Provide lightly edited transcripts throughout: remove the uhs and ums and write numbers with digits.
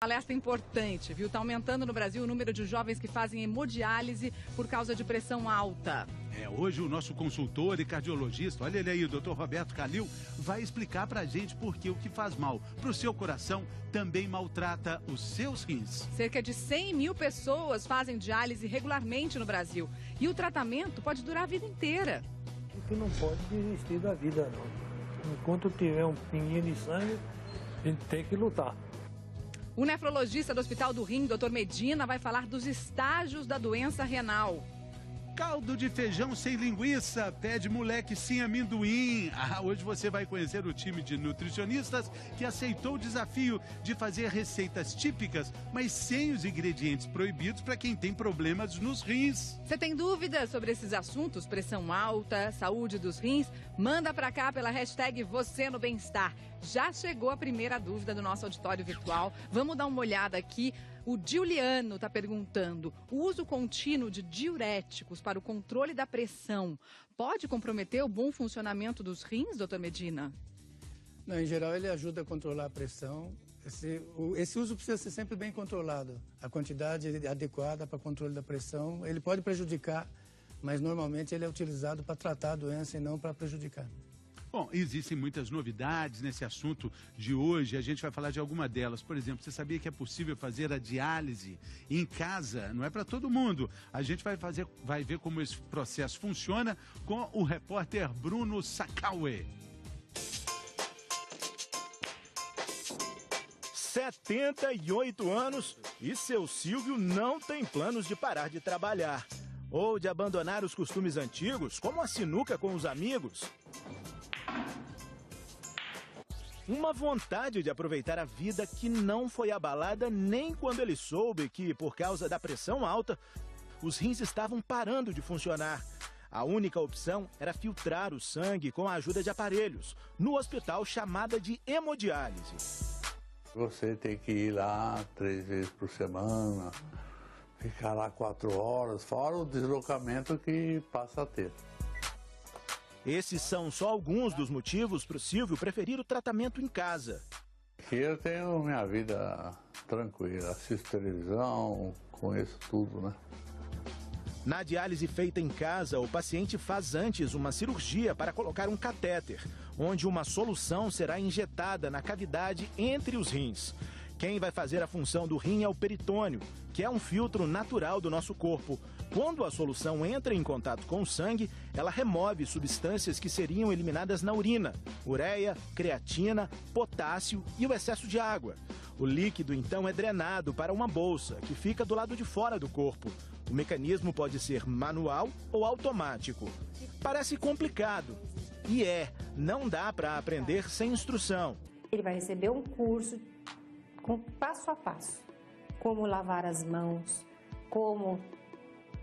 Alerta importante, viu? Está aumentando no Brasil o número de jovens que fazem hemodiálise por causa de pressão alta. Hoje o nosso consultor e cardiologista, olha ele aí, o Dr. Roberto Calil, vai explicar pra gente por que o que faz mal pro seu coração também maltrata os seus rins. Cerca de 100 mil pessoas fazem diálise regularmente no Brasil. E o tratamento pode durar a vida inteira. A gente não pode desistir da vida, não. Enquanto tiver um pinguinho de sangue, a gente tem que lutar. O nefrologista do Hospital do Rim, Dr. Medina, vai falar dos estágios da doença renal. Caldo de feijão sem linguiça, pé de moleque sem amendoim. Hoje você vai conhecer o time de nutricionistas que aceitou o desafio de fazer receitas típicas, mas sem os ingredientes proibidos para quem tem problemas nos rins. Você tem dúvidas sobre esses assuntos? Pressão alta, saúde dos rins? Manda pra cá pela hashtag Você no Bem-Estar. Já chegou a primeira dúvida do nosso auditório virtual. Vamos dar uma olhada aqui. O Giuliano está perguntando: o uso contínuo de diuréticos para o controle da pressão pode comprometer o bom funcionamento dos rins, doutor Medina? Não, em geral, ele ajuda a controlar a pressão. Esse uso precisa ser sempre bem controlado. A quantidade adequada para controle da pressão, ele pode prejudicar, mas normalmente ele é utilizado para tratar a doença e não para prejudicar. Bom, existem muitas novidades nesse assunto de hoje, a gente vai falar de alguma delas. Por exemplo, você sabia que é possível fazer a diálise em casa? Não é para todo mundo. A gente vai ver como esse processo funciona com o repórter Bruno Sacaue. 78 anos e seu Silvio não tem planos de parar de trabalhar ou de abandonar os costumes antigos, como a sinuca com os amigos. Uma vontade de aproveitar a vida que não foi abalada nem quando ele soube que, por causa da pressão alta, os rins estavam parando de funcionar. A única opção era filtrar o sangue com a ajuda de aparelhos, no hospital chamada de hemodiálise. Você tem que ir lá 3 vezes por semana, ficar lá 4 horas, fora o deslocamento que passa a ter. Esses são só alguns dos motivos para o Silvio preferir o tratamento em casa. Aqui eu tenho minha vida tranquila, assisto televisão, conheço tudo, né? Na diálise feita em casa, o paciente faz antes uma cirurgia para colocar um catéter, onde uma solução será injetada na cavidade entre os rins. Quem vai fazer a função do rim é o peritônio, que é um filtro natural do nosso corpo. Quando a solução entra em contato com o sangue, ela remove substâncias que seriam eliminadas na urina: ureia, creatina, potássio e o excesso de água. O líquido, então, é drenado para uma bolsa, que fica do lado de fora do corpo. O mecanismo pode ser manual ou automático. Parece complicado. E não dá para aprender sem instrução. Ele vai receber um curso com passo a passo. Como lavar as mãos, como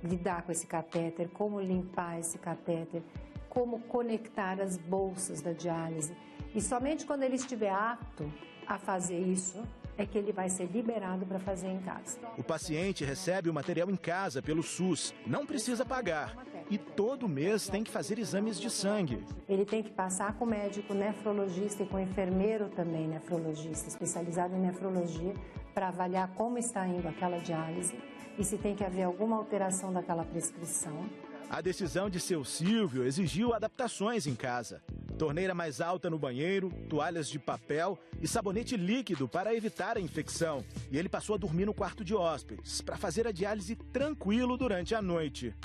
lidar com esse catéter, como limpar esse catéter, como conectar as bolsas da diálise. E somente quando ele estiver apto a fazer isso, é que ele vai ser liberado para fazer em casa. O paciente recebe o material em casa pelo SUS, não precisa pagar. E todo mês tem que fazer exames de sangue. Ele tem que passar com o médico nefrologista e com o enfermeiro também nefrologista, especializado em nefrologia, para avaliar como está indo aquela diálise e se tem que haver alguma alteração daquela prescrição. A decisão de seu Silvio exigiu adaptações em casa. Torneira mais alta no banheiro, toalhas de papel e sabonete líquido para evitar a infecção. E ele passou a dormir no quarto de hóspedes, para fazer a diálise tranquilo durante a noite.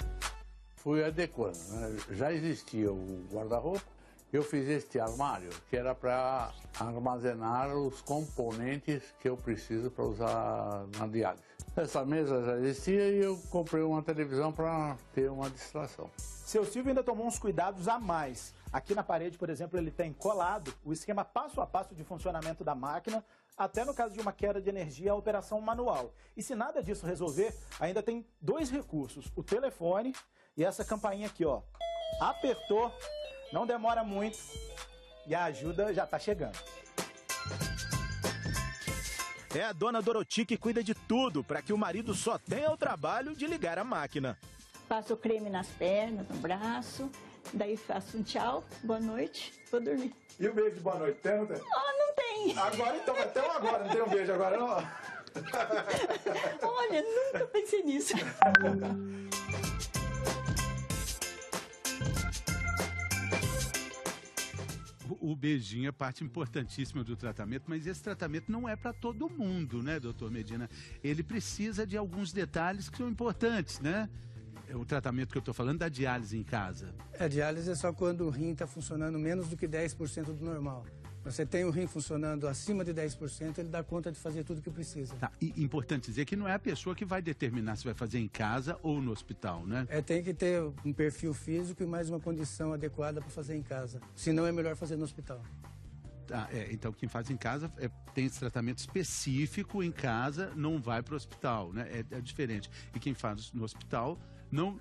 Fui adequando, né? Já existia o guarda-roupa, eu fiz este armário, que era para armazenar os componentes que eu preciso para usar na diálise. Essa mesa já existia e eu comprei uma televisão para ter uma distração. Seu Silvio ainda tomou uns cuidados a mais. Aqui na parede, por exemplo, ele tem colado o esquema passo a passo de funcionamento da máquina, até no caso de uma queda de energia, a operação manual. E se nada disso resolver, ainda tem 2 recursos: o telefone e essa campainha aqui, ó. Apertou, não demora muito e a ajuda já está chegando. É a dona Doroti que cuida de tudo para que o marido só tenha o trabalho de ligar a máquina. Passo creme nas pernas, no braço, daí faço um tchau, boa noite, vou dormir. E o beijo de boa noite, tem ou não tem? Ah, não tem. Agora então, até agora, não tem um beijo agora não? Olha, nunca pensei nisso. O beijinho é parte importantíssima do tratamento, mas esse tratamento não é para todo mundo, né, doutor Medina? Ele precisa de alguns detalhes que são importantes, né? O tratamento que eu estou falando da diálise em casa. A diálise é só quando o rim está funcionando menos do que 10% do normal. Você tem o rim funcionando acima de 10%, ele dá conta de fazer tudo o que precisa. Tá. E importante dizer que não é a pessoa que vai determinar se vai fazer em casa ou no hospital, né? Tem que ter um perfil físico e mais uma condição adequada para fazer em casa. Senão é melhor fazer no hospital. Tá, então quem faz em casa tem esse tratamento específico em casa, não vai para o hospital, né? É diferente. E quem faz no hospital não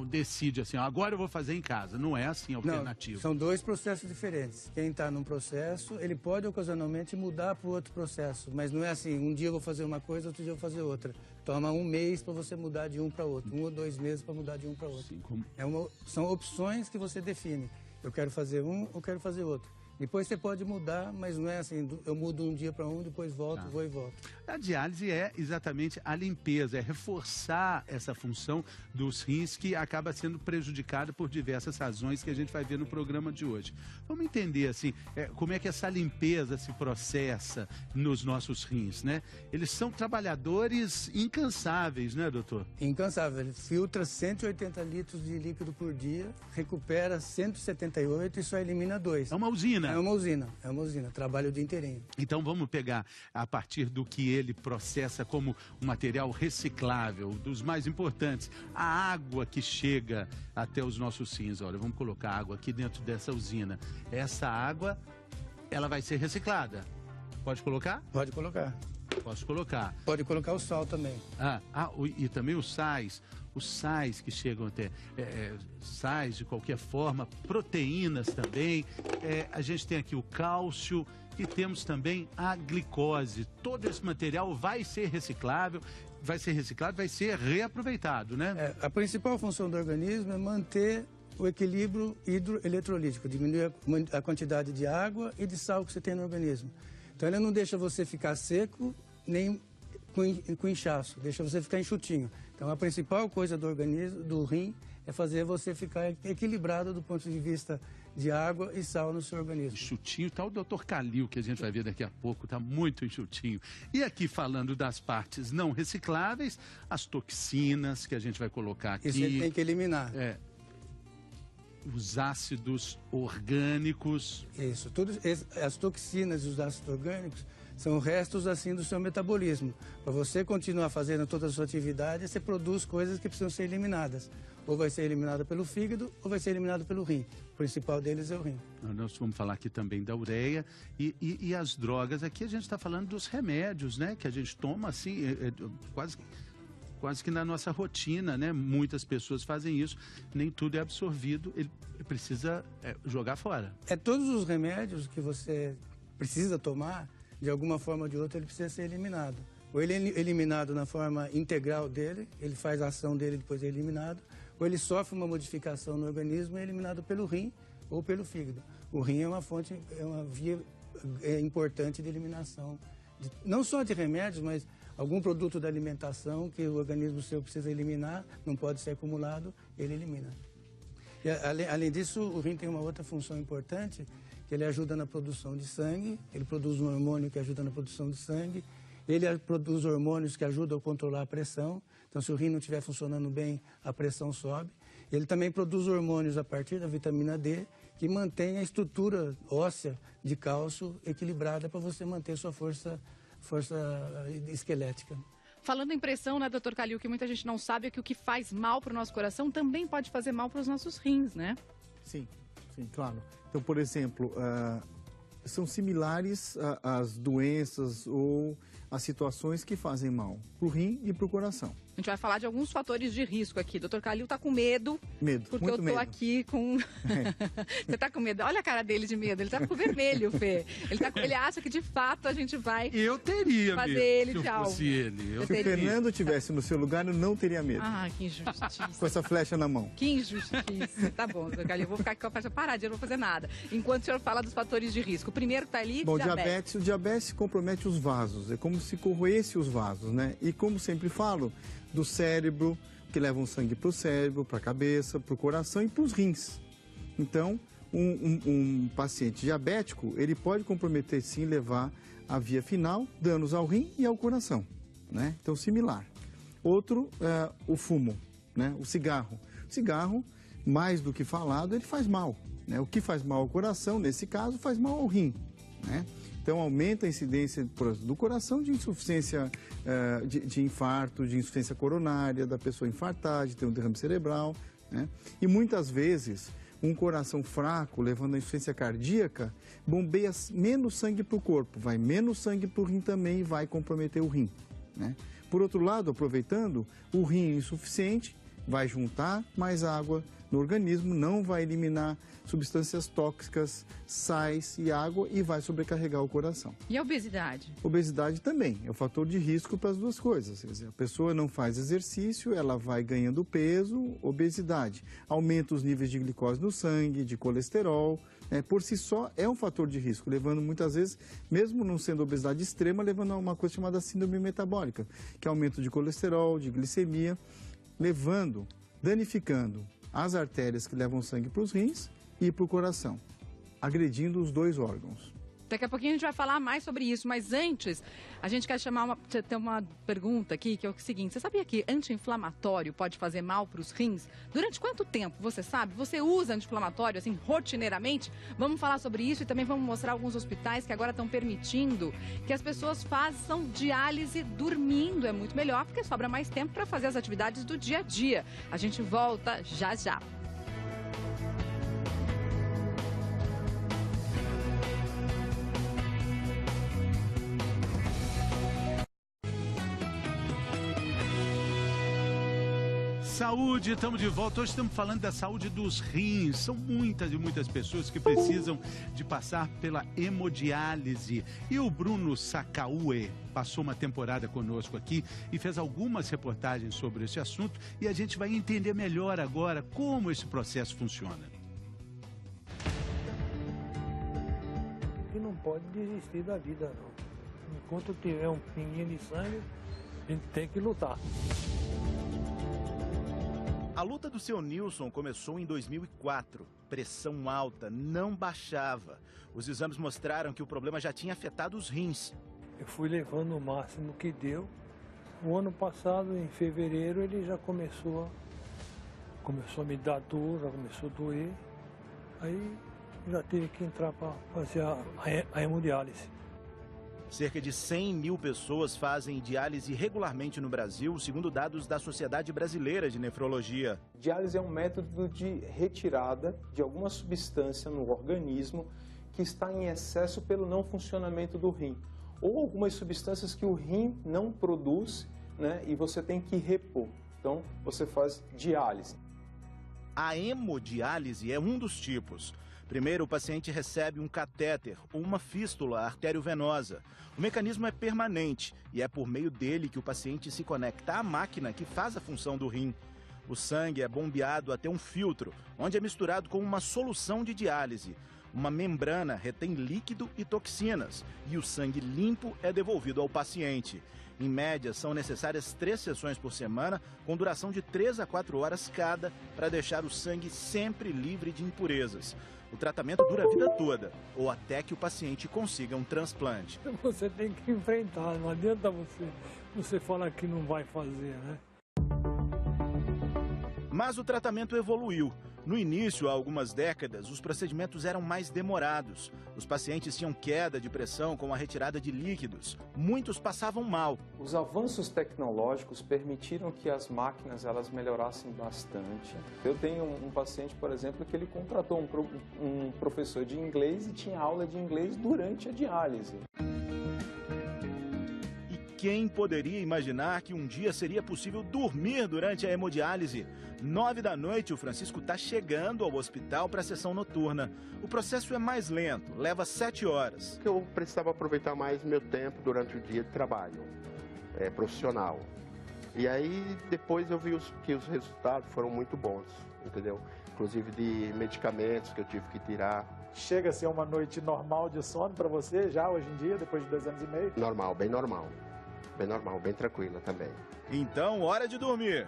decide assim, agora eu vou fazer em casa. Não é assim a alternativa. Não, são dois processos diferentes. Quem está num processo, ele pode ocasionalmente mudar para o outro processo, mas não é assim, um dia eu vou fazer uma coisa, outro dia eu vou fazer outra. Toma um mês para você mudar de um para outro, 1 ou 2 meses para mudar de um para outro. Sim, como... São opções que você define. Eu quero fazer um, eu quero fazer outro. Depois você pode mudar, mas não é assim, eu mudo um dia para um, depois volto, vou e volto. A diálise é exatamente a limpeza, é reforçar essa função dos rins que acaba sendo prejudicada por diversas razões que a gente vai ver no programa de hoje. Vamos entender assim, como é que essa limpeza se processa nos nossos rins, né? Eles são trabalhadores incansáveis, né, doutor? Incansável. Ele filtra 180 litros de líquido por dia, recupera 178 e só elimina 2. É uma usina. É uma usina, trabalha o dia inteirinho. Então vamos pegar a partir do que ele processa como um material reciclável, dos mais importantes, a água que chega até os nossos rins. Olha, vamos colocar água aqui dentro dessa usina. Essa água, ela vai ser reciclada. Pode colocar? Pode colocar. Posso colocar. Pode colocar o sal também. E também os sais que chegam até, sais de qualquer forma, proteínas também, a gente tem aqui o cálcio e temos também a glicose. Todo esse material vai ser reciclável, vai ser reaproveitado, né? A principal função do organismo é manter o equilíbrio hidroeletrolítico, diminuir a quantidade de água e de sal que você tem no organismo. Então ele não deixa você ficar seco nem com inchaço, deixa você ficar enxutinho. Então a principal coisa do organismo, do rim, é fazer você ficar equilibrado do ponto de vista de água e sal no seu organismo. Enxutinho, tá o Dr. Calil, que a gente vai ver daqui a pouco, tá muito enxutinho. E aqui falando das partes não recicláveis, as toxinas que a gente vai colocar aqui. Isso ele tem que eliminar. Os ácidos orgânicos. Isso, as toxinas e os ácidos orgânicos são restos assim do seu metabolismo. Para você continuar fazendo toda a sua atividade, você produz coisas que precisam ser eliminadas. Ou vai ser eliminada pelo fígado, ou vai ser eliminada pelo rim. O principal deles é o rim. Nós vamos falar aqui também da ureia e as drogas. Aqui a gente está falando dos remédios, né? Que a gente toma assim, quase que na nossa rotina, né? Muitas pessoas fazem isso, nem tudo é absorvido, ele precisa jogar fora. Todos os remédios que você precisa tomar, de alguma forma ou de outra, ele precisa ser eliminado. Ou ele é eliminado na forma integral dele, ele faz a ação dele e depois é eliminado, ou ele sofre uma modificação no organismo e é eliminado pelo rim ou pelo fígado. O rim é uma fonte, é uma via importante de eliminação, não só de remédios, mas algum produto da alimentação que o organismo seu precisa eliminar, não pode ser acumulado, ele elimina. E, além disso, o rim tem uma outra função importante, que ele ajuda na produção de sangue, ele produz um hormônio que ajuda na produção de sangue, ele produz hormônios que ajudam a controlar a pressão, então se o rim não estiver funcionando bem, a pressão sobe. Ele também produz hormônios a partir da vitamina D, que mantém a estrutura óssea de cálcio equilibrada para você manter sua força esquelética. Falando em pressão, né, doutor Calil, que muita gente não sabe é que o que faz mal para o nosso coração também pode fazer mal para os nossos rins, né? Sim, claro. Então, por exemplo, são similares às doenças ou as situações que fazem mal para o rim e para o coração. A gente vai falar de alguns fatores de risco aqui. Doutor Calil tá com medo. Porque muito eu tô medo. Aqui com... Você tá com medo? Olha a cara dele de medo. Ele tá com vermelho, Fê. Ele acha que de fato a gente vai fazer ele de alvo. Se eu Se o Fernando estivesse no seu lugar, eu não teria medo. Ah, que injustiça. Com essa flecha na mão. Que injustiça. Tá bom, doutor Calil. Eu vou ficar aqui com a flecha paradinha, não vou fazer nada. Enquanto o senhor fala dos fatores de risco. O primeiro que tá ali, Bom, o diabetes compromete os vasos. É como se corroesse os vasos, né? E como sempre falo, do cérebro, que levam sangue para o cérebro, para a cabeça, para o coração e para os rins. Então, um paciente diabético, ele pode comprometer sim, levar à via final danos ao rim e ao coração, né? Então, similar. Outro, o fumo, né? O cigarro. O cigarro, mais do que falado, ele faz mal, né? O que faz mal ao coração, nesse caso, faz mal ao rim, né? Então, aumenta a incidência do coração de insuficiência, de infarto, de insuficiência coronária, da pessoa infartar, de ter um derrame cerebral, né? E muitas vezes, um coração fraco, levando a insuficiência cardíaca, bombeia menos sangue para o corpo, vai menos sangue para o rim também e vai comprometer o rim, né? Por outro lado, aproveitando, o rim insuficiente vai juntar mais água no organismo, não vai eliminar substâncias tóxicas, sais e água e vai sobrecarregar o coração. E a obesidade? Obesidade também é um fator de risco para as duas coisas. Quer dizer, a pessoa não faz exercício, ela vai ganhando peso, obesidade. Aumenta os níveis de glicose no sangue, de colesterol, né? Por si só é um fator de risco, levando muitas vezes, mesmo não sendo obesidade extrema, levando a uma coisa chamada síndrome metabólica, que é aumento de colesterol, de glicemia, levando, danificando as artérias que levam sangue para os rins e para o coração, agredindo os dois órgãos. Daqui a pouquinho a gente vai falar mais sobre isso, mas antes a gente quer ter uma pergunta aqui, que é o seguinte: você sabia que anti-inflamatório pode fazer mal para os rins? Durante quanto tempo, você sabe? Você usa anti-inflamatório assim rotineiramente? Vamos falar sobre isso e também vamos mostrar alguns hospitais que agora estão permitindo que as pessoas façam diálise dormindo. É muito melhor porque sobra mais tempo para fazer as atividades do dia a dia. A gente volta já já. Saúde, estamos de volta. Hoje estamos falando da saúde dos rins. São muitas e muitas pessoas que precisam de passar pela hemodiálise. E o Bruno Sakaue passou uma temporada conosco aqui e fez algumas reportagens sobre esse assunto. E a gente vai entender melhor agora como esse processo funciona. E não pode desistir da vida, não. Enquanto tiver um pinguinho de sangue, a gente tem que lutar. A luta do seu Nilson começou em 2004. Pressão alta, não baixava. Os exames mostraram que o problema já tinha afetado os rins. Eu fui levando o máximo que deu. O ano passado, em fevereiro, ele já começou a me dar dor, já começou a doer. Aí já tive que entrar para fazer a hemodiálise. Cerca de 100 mil pessoas fazem diálise regularmente no Brasil, segundo dados da Sociedade Brasileira de Nefrologia. Diálise é um método de retirada de alguma substância no organismo que está em excesso pelo não funcionamento do rim, ou algumas substâncias que o rim não produz, né, e você tem que repor. Então, você faz diálise. A hemodiálise é um dos tipos. Primeiro, o paciente recebe um catéter ou uma fístula arteriovenosa. O mecanismo é permanente e é por meio dele que o paciente se conecta à máquina que faz a função do rim. O sangue é bombeado até um filtro, onde é misturado com uma solução de diálise. Uma membrana retém líquido e toxinas e o sangue limpo é devolvido ao paciente. Em média, são necessárias 3 sessões por semana, com duração de 3 a 4 horas cada, para deixar o sangue sempre livre de impurezas. O tratamento dura a vida toda, ou até que o paciente consiga um transplante. Você tem que enfrentar, não adianta você falar que não vai fazer, né? Mas o tratamento evoluiu. No início, há algumas décadas, os procedimentos eram mais demorados. Os pacientes tinham queda de pressão com a retirada de líquidos. Muitos passavam mal. Os avanços tecnológicos permitiram que as máquinas elas melhorassem bastante. Eu tenho um paciente, por exemplo, que ele contratou um professor de inglês e tinha aula de inglês durante a diálise. Quem poderia imaginar que um dia seria possível dormir durante a hemodiálise? 9 da noite, o Francisco está chegando ao hospital para a sessão noturna. O processo é mais lento, leva 7 horas. Eu precisava aproveitar mais meu tempo durante o dia de trabalho profissional. E aí, depois eu vi que os resultados foram muito bons, entendeu? Inclusive de medicamentos que eu tive que tirar. Chega a ser uma noite normal de sono para você já hoje em dia, depois de 2 anos e meio? Normal, bem normal. bem normal, bem tranquila também. Então, hora de dormir.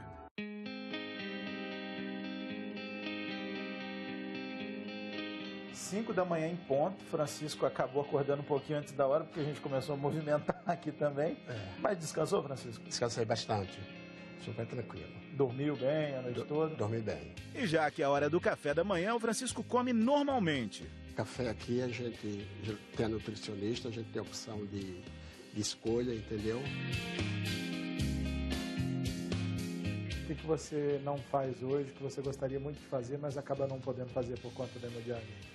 Cinco da manhã em ponto, Francisco acabou acordando um pouquinho antes da hora, porque a gente começou a movimentar aqui também. Mas descansou, Francisco? Descansei bastante, super tranquilo. Dormiu bem a noite toda? Dormi bem. E já que é a hora do café da manhã, o Francisco come normalmente. Café aqui, a gente tem a nutricionista, a gente tem a opção de escolha, entendeu? O que você não faz hoje, que você gostaria muito de fazer, mas acaba não podendo fazer por conta da hemodiálise?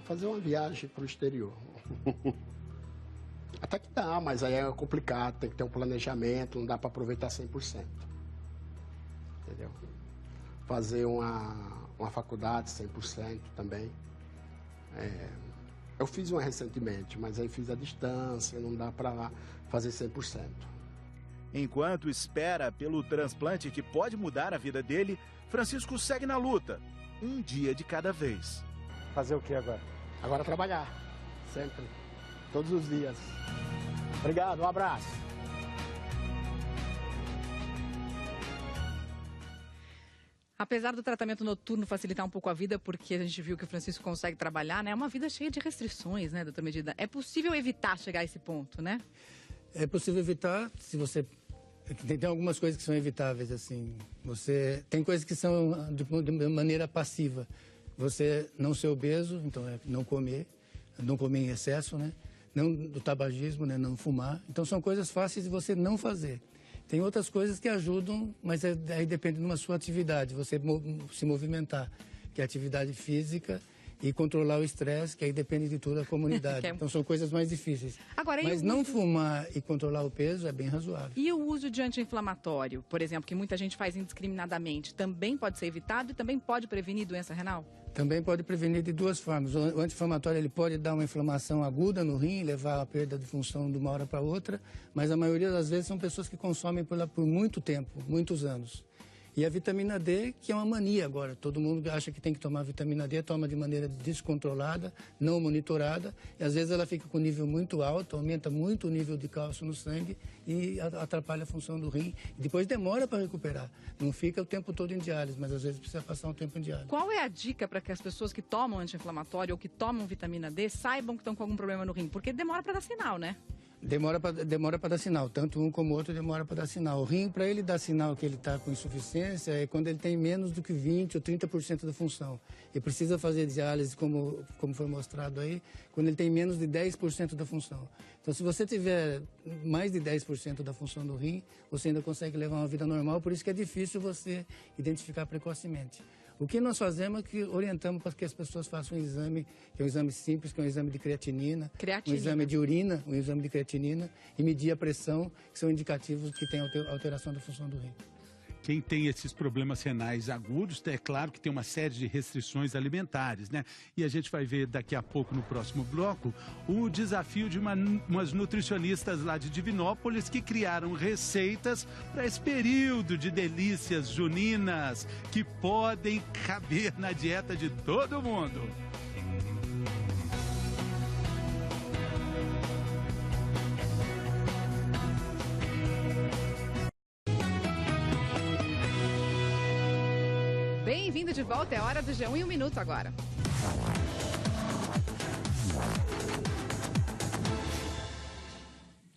Fazer uma viagem para o exterior. Até que dá, mas aí é complicado, tem que ter um planejamento, não dá para aproveitar 100%. Entendeu? Fazer uma faculdade 100% também. Eu fiz uma recentemente, mas aí fiz à distância, não dá para fazer 100%. Enquanto espera pelo transplante que pode mudar a vida dele, Francisco segue na luta, um dia de cada vez. Fazer o que agora? Agora trabalhar, sempre, todos os dias. Obrigado, um abraço. Apesar do tratamento noturno facilitar um pouco a vida, porque a gente viu que o Francisco consegue trabalhar, né? É uma vida cheia de restrições, né, doutor Medina? É possível evitar chegar a esse ponto, né? É possível evitar se você... Tem algumas coisas que são evitáveis, assim. Tem coisas que são de maneira passiva. Você não ser obeso, então não comer em excesso, né? Não do tabagismo, né? Não fumar. Então são coisas fáceis de você não fazer. Tem outras coisas que ajudam, mas aí depende de uma sua atividade, você se movimentar, que é atividade física, e controlar o estresse, que aí depende de toda a comunidade. Então são coisas mais difíceis. Agora, mas não fumar e controlar o peso é bem razoável. E o uso de anti-inflamatório, por exemplo, que muita gente faz indiscriminadamente, também pode ser evitado e também pode prevenir doença renal? Também pode prevenir de duas formas. O anti-inflamatório ele pode dar uma inflamação aguda no rim, levar à perda de função de uma hora para outra, mas a maioria das vezes são pessoas que consomem por muito tempo, muitos anos. E a vitamina D, que é uma mania agora. Todo mundo acha que tem que tomar vitamina D, toma de maneira descontrolada, não monitorada. E às vezes ela fica com nível muito alto, aumenta muito o nível de cálcio no sangue e atrapalha a função do rim. E depois demora para recuperar. Não fica o tempo todo em diálise, mas às vezes precisa passar um tempo em diálise. Qual é a dica para que as pessoas que tomam anti-inflamatório ou que tomam vitamina D saibam que estão com algum problema no rim? Porque demora para dar sinal, né? Demora para dar sinal, tanto um como o outro demora para dar sinal. O rim, para ele dar sinal que ele está com insuficiência, é quando ele tem menos do que 20% ou 30% da função. E precisa fazer diálise, como foi mostrado aí, quando ele tem menos de 10% da função. Então, se você tiver mais de 10% da função do rim, você ainda consegue levar uma vida normal, por isso que é difícil você identificar precocemente. O que nós fazemos é que orientamos para que as pessoas façam um exame, que é um exame simples, que é um exame de creatinina, um exame de urina, um exame de creatinina, e medir a pressão, que são indicativos que tem alteração da função do rim. Quem tem esses problemas renais agudos, é claro que tem uma série de restrições alimentares, né? E a gente vai ver daqui a pouco, no próximo bloco, o desafio de umas nutricionistas lá de Divinópolis que criaram receitas para esse período de delícias juninas que podem caber na dieta de todo mundo. Bem-vindo de volta, é hora do G1 em 1 minuto agora.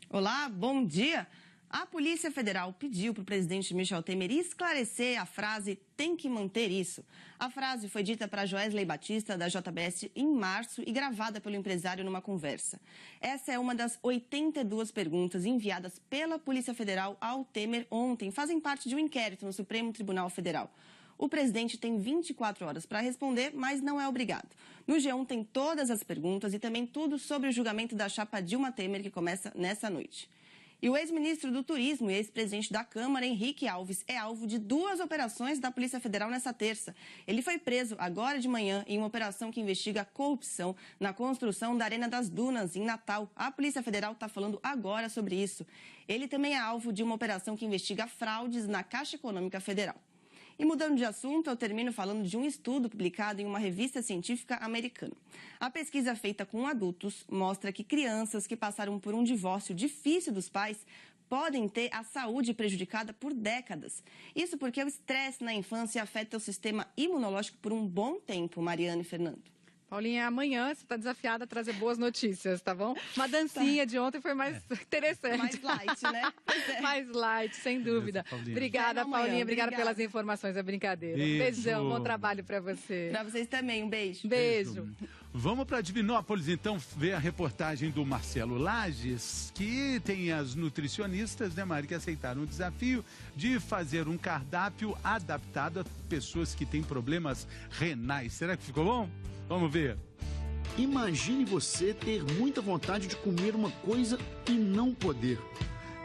Olá, bom dia. A Polícia Federal pediu para o presidente Michel Temer esclarecer a frase "tem que manter isso". A frase foi dita para Joesley Batista, da JBS, em março e gravada pelo empresário numa conversa. Essa é uma das 82 perguntas enviadas pela Polícia Federal ao Temer ontem. Fazem parte de um inquérito no Supremo Tribunal Federal. O presidente tem 24 horas para responder, mas não é obrigado. No G1 tem todas as perguntas e também tudo sobre o julgamento da chapa Dilma Temer, que começa nessa noite. E o ex-ministro do Turismo e ex-presidente da Câmara, Henrique Alves, é alvo de 2 operações da Polícia Federal nessa terça. Ele foi preso agora de manhã em uma operação que investiga a corrupção na construção da Arena das Dunas, em Natal. A Polícia Federal está falando agora sobre isso. Ele também é alvo de uma operação que investiga fraudes na Caixa Econômica Federal. E mudando de assunto, eu termino falando de um estudo publicado em uma revista científica americana. A pesquisa feita com adultos mostra que crianças que passaram por um divórcio difícil dos pais podem ter a saúde prejudicada por décadas. Isso porque o estresse na infância afeta o sistema imunológico por um bom tempo, Mariana e Fernando. Paulinha, amanhã você está desafiada a trazer boas notícias, tá bom? Uma dancinha de ontem foi mais interessante. Mais light, né? Mais light, sem dúvida. Obrigada, Paulinha. Obrigada pelas informações, é brincadeira. Beijão, bom trabalho para você. Para vocês também, um beijo. Beijo. Vamos para Divinópolis, então, ver a reportagem do Marcelo Lages, que tem as nutricionistas, né, Mari, que aceitaram o desafio de fazer um cardápio adaptado a pessoas que têm problemas renais. Será que ficou bom? Vamos ver. Imagine você ter muita vontade de comer uma coisa e não poder.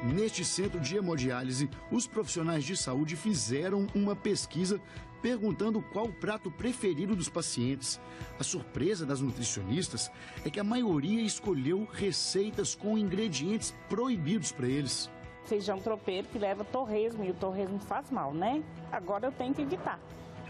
Neste centro de hemodiálise, os profissionais de saúde fizeram uma pesquisa perguntando qual o prato preferido dos pacientes. A surpresa das nutricionistas é que a maioria escolheu receitas com ingredientes proibidos para eles. Feijão tropeiro que leva torresmo, e o torresmo faz mal, né? Agora eu tenho que evitar.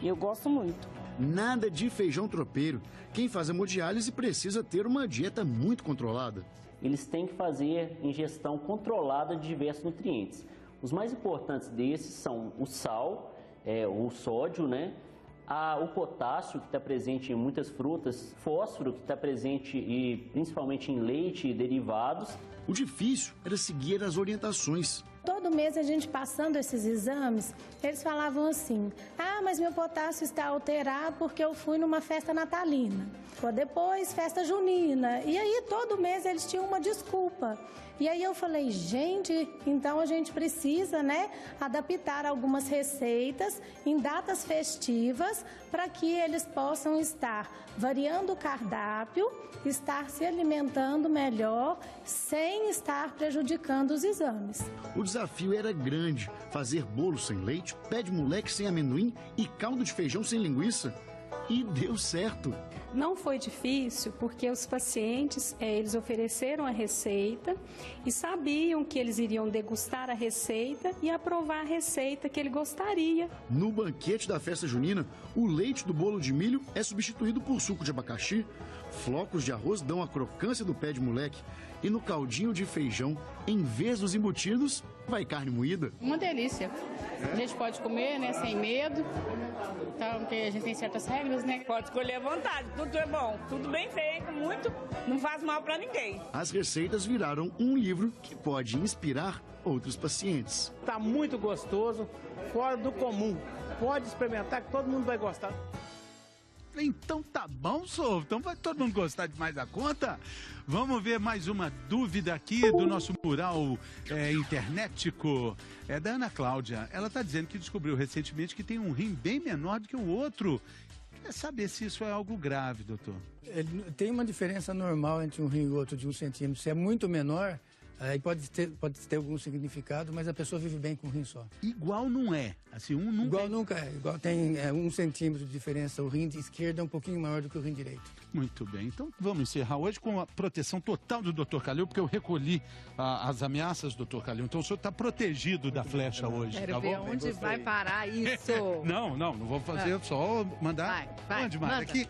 E eu gosto muito. Nada de feijão tropeiro. Quem faz hemodiálise precisa ter uma dieta muito controlada. Eles têm que fazer ingestão controlada de diversos nutrientes. Os mais importantes desses são o sal, o sódio, né? O potássio, que está presente em muitas frutas, fósforo, que está presente principalmente em leite e derivados. O difícil era seguir as orientações. Todo mês a gente passando esses exames, eles falavam assim: mas meu potássio está alterado porque eu fui numa festa natalina. Depois, festa junina. E aí, todo mês eles tinham uma desculpa. E aí eu falei, gente, então a gente precisa, né, adaptar algumas receitas em datas festivas para que eles possam estar variando o cardápio, estar se alimentando melhor, sem estar prejudicando os exames. O desafio era grande, fazer bolo sem leite, pé de moleque sem amendoim e caldo de feijão sem linguiça. E deu certo. Não foi difícil porque os pacientes, eles ofereceram a receita e sabiam que eles iriam degustar a receita e aprovar a receita que ele gostaria. No banquete da festa junina, o leite do bolo de milho é substituído por suco de abacaxi, flocos de arroz dão a crocância do pé de moleque e no caldinho de feijão, em vez dos embutidos, vai carne moída. Uma delícia. A gente pode comer, né, sem medo, então, porque a gente tem certas regras, né? Pode escolher à vontade, tudo é bom, tudo bem feito, muito, não faz mal para ninguém. As receitas viraram um livro que pode inspirar outros pacientes. Tá muito gostoso, fora do comum. Pode experimentar que todo mundo vai gostar. Então tá bom, Sou. Então vai todo mundo gostar de mais a conta? Vamos ver mais uma dúvida aqui do nosso mural internetico. É da Ana Cláudia. Ela está dizendo que descobriu recentemente que tem um rim bem menor do que o outro. Quer saber se isso é algo grave, doutor? Tem uma diferença normal entre um rim e o outro de 1 centímetro. Se é muito menor, aí pode ter algum significado, mas a pessoa vive bem com um rim só. Igual não é? Assim, um nunca Igual nunca é. Igual tem 1 centímetro de diferença. O rim esquerdo é um pouquinho maior do que o rim direito. Muito bem. Então vamos encerrar hoje com a proteção total do Dr. Calil, porque eu recolhi as ameaças do Dr. Calil. Então o senhor está protegido da flecha hoje. Quero tá ver bom? onde vai parar isso. Não vou fazer, só mandar. Vai. Onde, Mara? Aqui?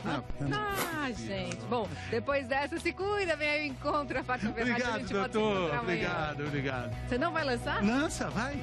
Gente. Bom, depois dessa, se cuida, vem aí o encontro, a Fátima Bernardi. Obrigado, doutor. Obrigado. Você não vai lançar? Lança, vai.